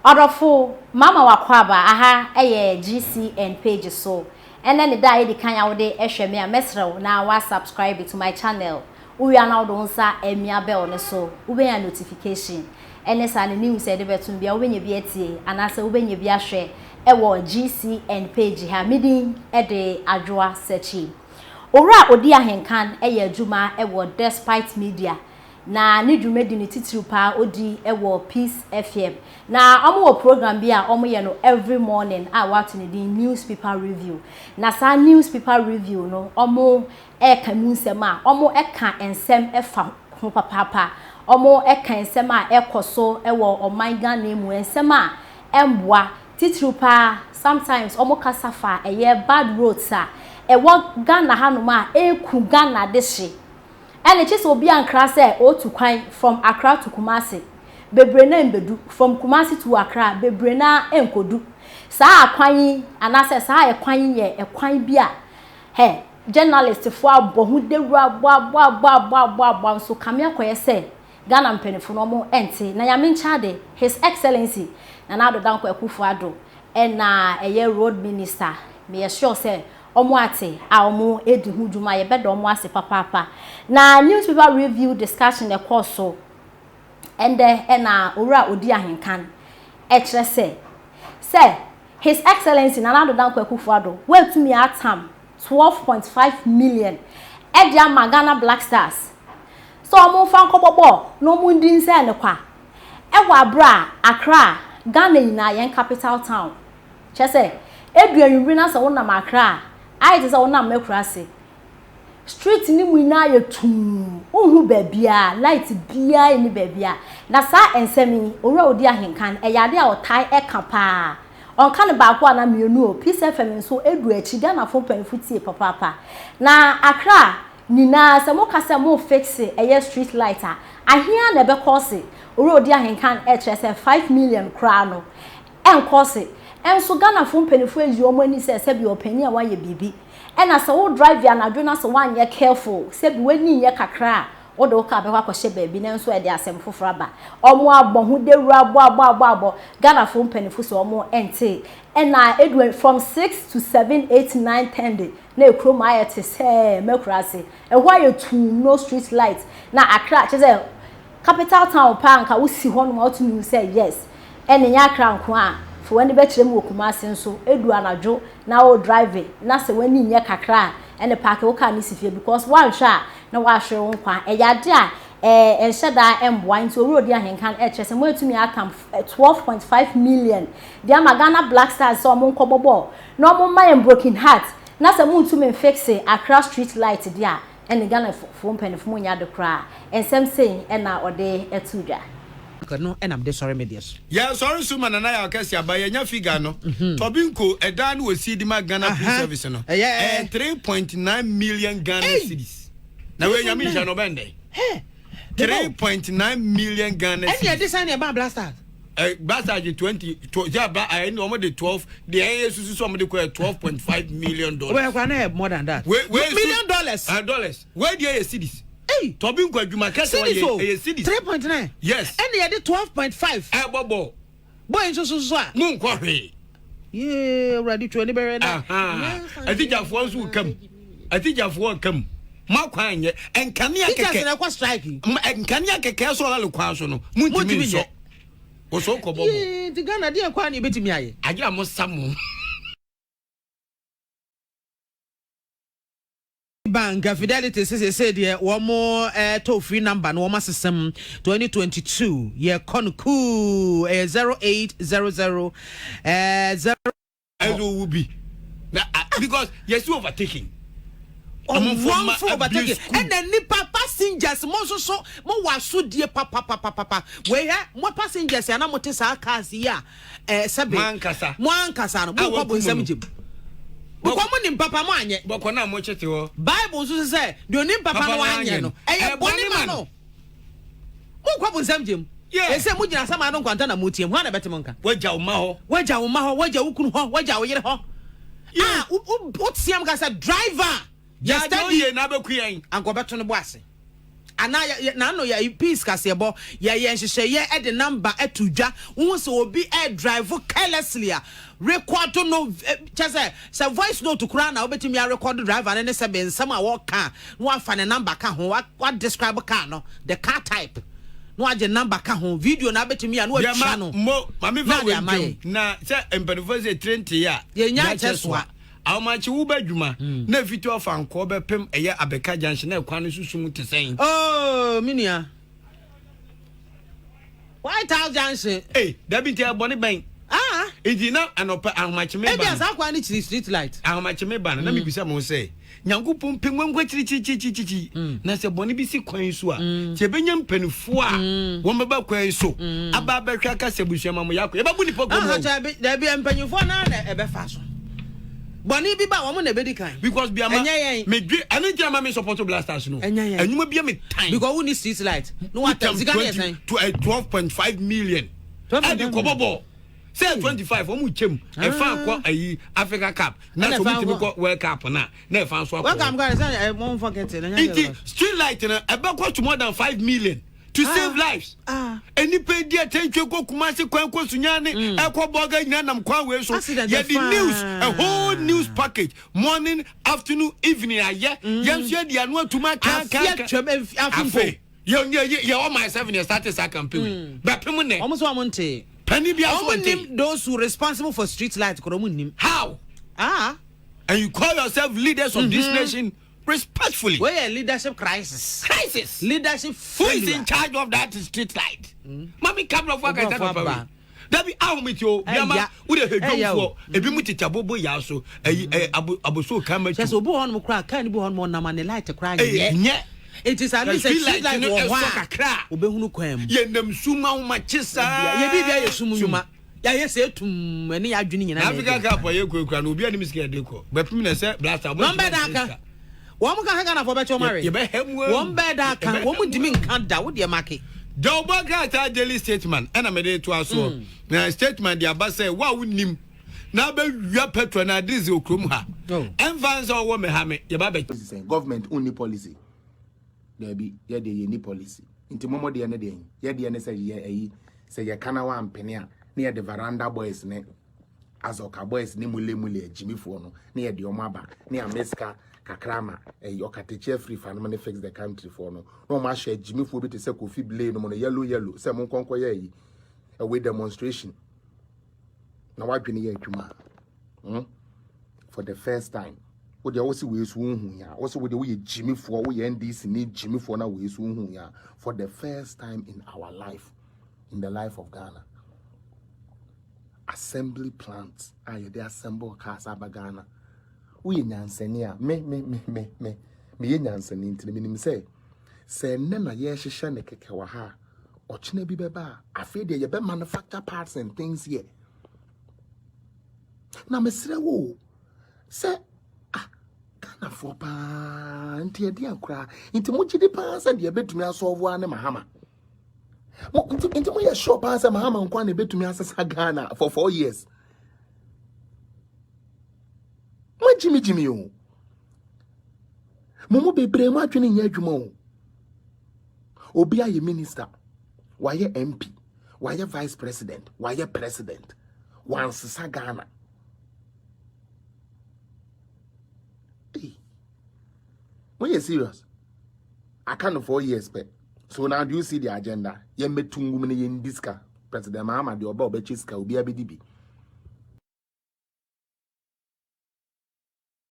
Odofo mama wakwaba aha eye GCN page so ene ne da edi kan ya wode ehwe me a mesrew na wa subscribe to my channel uwi ana odo nsa emia bell ne so ubenya notification ene sa ne news e de betum bia ubenya bi etie anasa ubenya bi ahwe ewo GCN page ha midin e de adwoa searchi owura odi ahenkan eye adwuma ewo despite media na ni dwumedi ni titiru pa odi ewo Peace FM na omo program bi a omo ye no every morning a what ni di newspaper review na sa newspaper review no omo e ka mu nsem a omo e ka ensem e fa ho papa omo e ka ensem a e koso ewo oman Ghana mu ensem a emboa titiru pa sometimes omo kasafa eye bad roads a ewo Ghana hanoma e ku Ghana de hye ene chese obi Accra say o to kwan from Accra to Kumasi bebre na embedu from Kumasi to Accra bebre na enkodu saa kwan anase saa e kwan ye e kwan bi a he journalist fo abohu dewura bo so kame akoye say Ghana mpenefo no mo ente na ya mencha de his excellency na na adodanko akufo ado na eye road minister me sure say omo ate a omo edi hu dwuma ye bedo omo ase papa na newspaper review discussion the course so ende na owura odi ahenkan e kire say his excellency Nana Danko Akufo-Addo wetumi atam 12.5 million e dia Ghana Black Stars so omo fa nkobobo no mu ndi nse ne kwa e wa bra Accra Ghana ina yen capital town chese eduanwuri na so wona Accra I just want to make crase. Street ni mu ina ye tum. Unhu bebia, light bia ni bebia. Na sa ensemi, owura odi ahenkan, eyade a otai eka pa. Onka ne baako ana mienu o, Peace FM nso edu echi Ghana fo panfutie papa. Na Accra nina se mo kase mo fix eye street light a. Ahia na be course. Owura odi ahenkan e kire 5 million kra no. En course enso Ghana fo mpanifo eji omo ani se bi opani a waye bibi ena se wo drive ya na dwona se wanye careful se bi wani ye kakra wo de wo ka be kwa kwhye baabi na enso e de asem foforo aba omo abohu dewura abo Ghana fo mpanifo se omo ente ena edu from 6 to 7 8 9 10 day na ekrom ayete se mekurase e ho aye tum no street light na Accra cheze capital town pa nka wo si ho no ma otumi say yes ene nya Accra nko a for when be kire mu Kumasi nso edu anadwo na o drive na se wani nye kakra ene park wo ka ni sifie because one hwa na wa hwe won kwa eyade a enhyeda emboa nti owuro di ahenkan e kire se mo etumi akam 12.5 million dia Ghana Black Stars so mo nkobobo na mo my broken heart na se mo ntumi fix Accra street light dia ene Ghana fo mpanifo mo nya de kra ensem sei ena ode etudwa no and I'm sorry medias. Yeah, sorry so man na ya kesi abaye nya figure no. Tobinko eda no we di ma Ghana Police Service no. 3.9 million Ghana cedis. Na we nya mi no bende. 3.9 million Ghana cedis. And this any about blasters. Blasters 20 yeah ba I know the 12 the ASUS so the 12.5 million dollars. We can have more than that. Million dollars. Dollars. Where the cedis? Hey, Tobinko adwuma kase wa ye cedis 3.9. Yes. And they did 12.5. Bobo. Boy so. Mun kwa hwe. Yeah, ready to any better. I think I've once will come. I think I've won come. Ma kwan ye enkania keke. Na kwa strike. Enkania keke so la kwa so no. Muntimi so. O so ko bobo. The Ghana dey kwa na betimi aye. Aja mo samu. Bank Fidelity said yeah one more toll free number no one system 2022 yeah cool 0800 0 will be because yes you overtaking overtaking and then nipa passengers mo so mo waso die papa we ya mo passengers ya na mo te sa cars ya sebe mo ankasa no mo ko nsam jim Boko ni papa mo anye. Boko na mo chete ho. Bible so say, do ni papa no anye no. Eye boni ma no. Mo kwa bonsam jem. E say mo gina sama no kwanta na mo tiem. Ho na bete mo nka. Waja wo ma ho. Waja wo kunu ho, waja wo yire ho. Ah, o tiam ka say driver. Ya steady na be kuyen. Anko beto no bo ase. ana na no ya peace kasebo ya nhyehyɛ ye e de number etudwa wo so obi drive carelessly record no say voice note kura na obetimi ya record driver ne se be nsam a wo ka no afa ne number ka ho what describe car no the car type no age number ka ho video na betimi ya no atwa no mo mami fa we na say empanifo say 30 ya nya cheswa awmachi wo badwuma na fiti ofa nko bepem eye abeka junction na kwa no susum te sen oh minia White House Junction that be tell bonny ben na anopa awmachi me ba e bi kwa ni street light awmachi me ba na me bisa mo say nyankopon pengwankwa chirichichichichi na se boni bi si kwan so a che benya mpanifo a wo meba kwan so aba behwa ka sebusuama mo yakọ e ba bu ni poko mo da bi mpanifo na e be fa so boni bi ba wo mo na be di kan because bi ama me dwe ani jama me support blasters no anyuma bi me time because we need street light no what zika dey say to 12.5 million and the kobobo say 25 omu chem e fa akọ ayi Africa Cup na so bitimi ko World Cup na e fa so akọ World Cup guys say won't forget it street light na e be cost more than 5 million to save lives any pay dia tenche ko kumase kwan ko sunyane e ko boga nyina nam kwan we so ya the news a whole news package morning afternoon evening aye yan so dia no atuma kan afo ye all myself in the started sa campaign ba pem ne omo so amonte Penny be those who responsible for street light how and you call yourself leaders of this nation respectfully where leadership crisis leadership who is in charge of that street light mami come of work at that that be how me to biama we dey hedwofo ebi mu titabobo ya so aboso kama so bo hon mo kra kan bo hon mo na man light kra nye it is at least street light wo Accra obehunu kwam ye nam suma wo machisa ye bibia ye suma ya ye se tum eni ya dwene nyina Africa Cup ye kwekura no obi ani miske de ko bepim na se blaster mo be da ka wo mo ka na for be cho mare ye be hemu wo be da ka wo mo dimi nkan da wo de make Jobo Grata daily statement and I'm a to us na statement the abase wa wunim na be wia petrol na diesel okrom ha envans o wo me ha me ye ba be government only policy there be ye dey any policy inti momo de na dey ye de na say ye kana wa mpene a na ye the veranda boys ne azoka boys ne mule jimifo no na ye de omo aba na ya meska kakrama okateche free fan money fix the country for no ma share jimifo bi te say Kofi Blay no mo yellow say mon konko ye a way demonstration na wa dwene ye adwuma for the first time wo de wo si we su hu ya wo so wo de wo ye jimifo wo ye NDC ni jimifo na we su hu ya for the first time in our life in the life of Ghana assembly plants aye they assemble cars abagana we nyansani a me ye nyansani ntini minim say nne na ye hihye ne keke wa ha ochina bi beba afi de ye be manufacture parts and things here na mesre wo say kana for pa nti e dia kra nti mo gidi pa say de betumi asolve ane mahama mo nti mo ye sure pa say mahama nkwa ne betumi asesa Ghana for 4 years Jimmy o momo bebre ma atwene nya adwuma o obi aye minister waye MP waye vice president waye president once sa Ghana when you serious I can't 4 years but so now do you see the agenda ye metungum ne ye ndiska president Mahama de oba obechiska obi abedibi